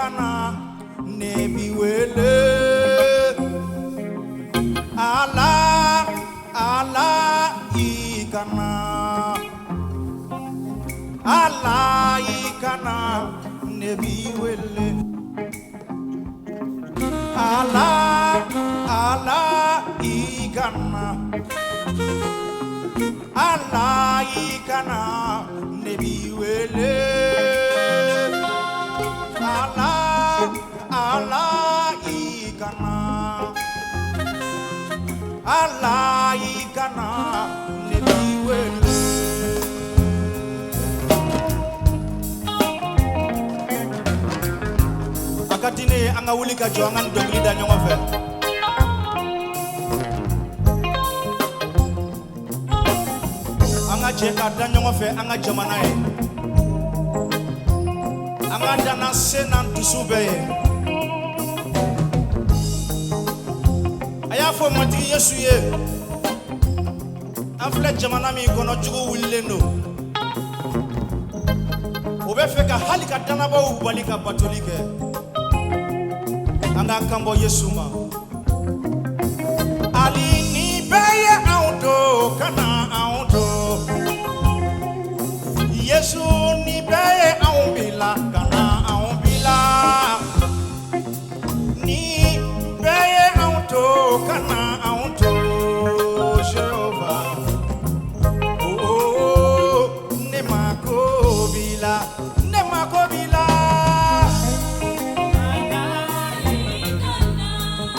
ikana nebi wele Allah ikana Allah ikana nebi wele Allah ikana Allah ikana nebi wele Allah ikana Allah ikana nebi wele akatine anga wuli ka jo anga dogli da nyongo fe anga cheka da nyongo fe anga jamana e anga dana senan tusube aya fo mati yesu ye afle jamana mi kono jugo wulendo obe feka halika dana ba ubalika batolike anga kambo yesu ma ali ni beye auto kana auto yesu ni beye aumbila kana aumbila ni beye auto kana auto Jehovah oh ne makobila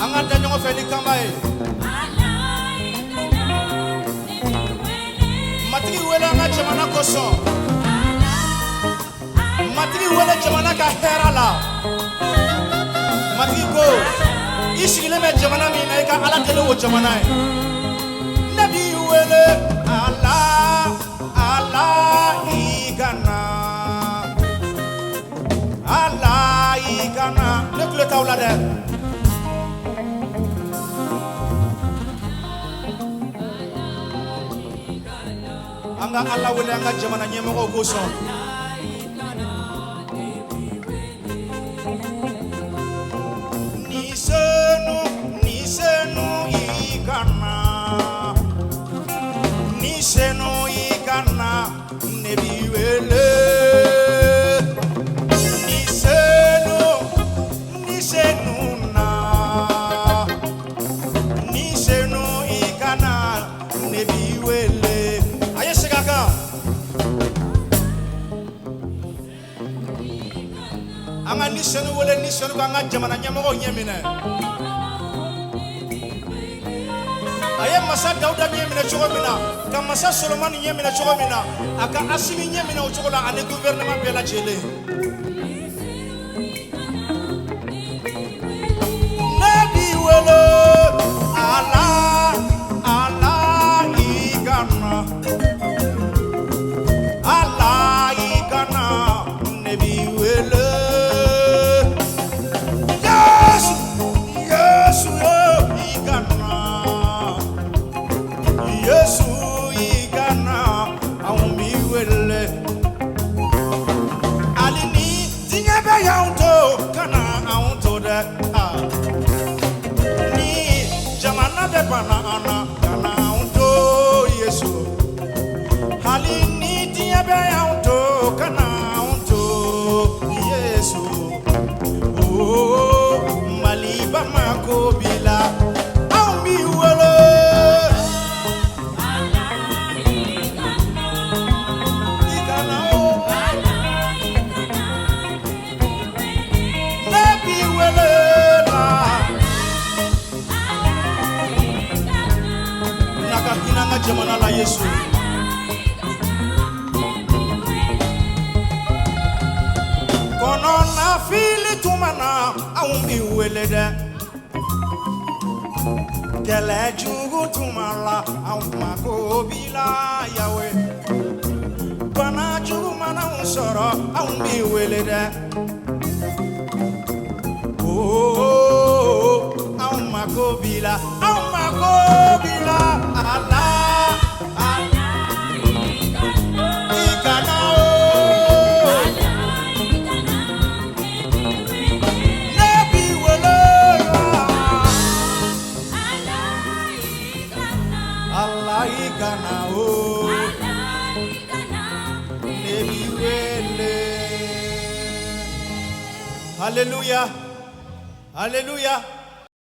anga danyo feli kambae matri wela anga jamana koso matri wela jamana ka herala matri ko isigile me jamana mi na ka ala tele wo jamana nabi wele Allah igana ne kule tawla de anga Allah wele anga jamana nyemo ko so nisenu ikana nebi wele nisenu ikana nebi wele ayeshikaka anga nisenu wele nisenu anga jamana nyamo nyemine aye masa Dauda nyemina chogomina ka masa Solomon nyemina chogomina aka asimi nyemina uchokola ane gouvernement bela chele nabi wele Allah ikana nabi wele Yesu igana aumbi wele alini dinyebe yaunto kana aunto de ni jamana de bana ana kana aunto Yesu alini dinyebe yaunto kana aunto Yesu oh maliba makobila aumbi wele jamana la Yesu kono na fili tumana aumbi welede kele jugu tumala aumako bila yawe bana jugu mana unsoro aumbi welede oh aumako bila Allah Hallelujah. Hallelujah.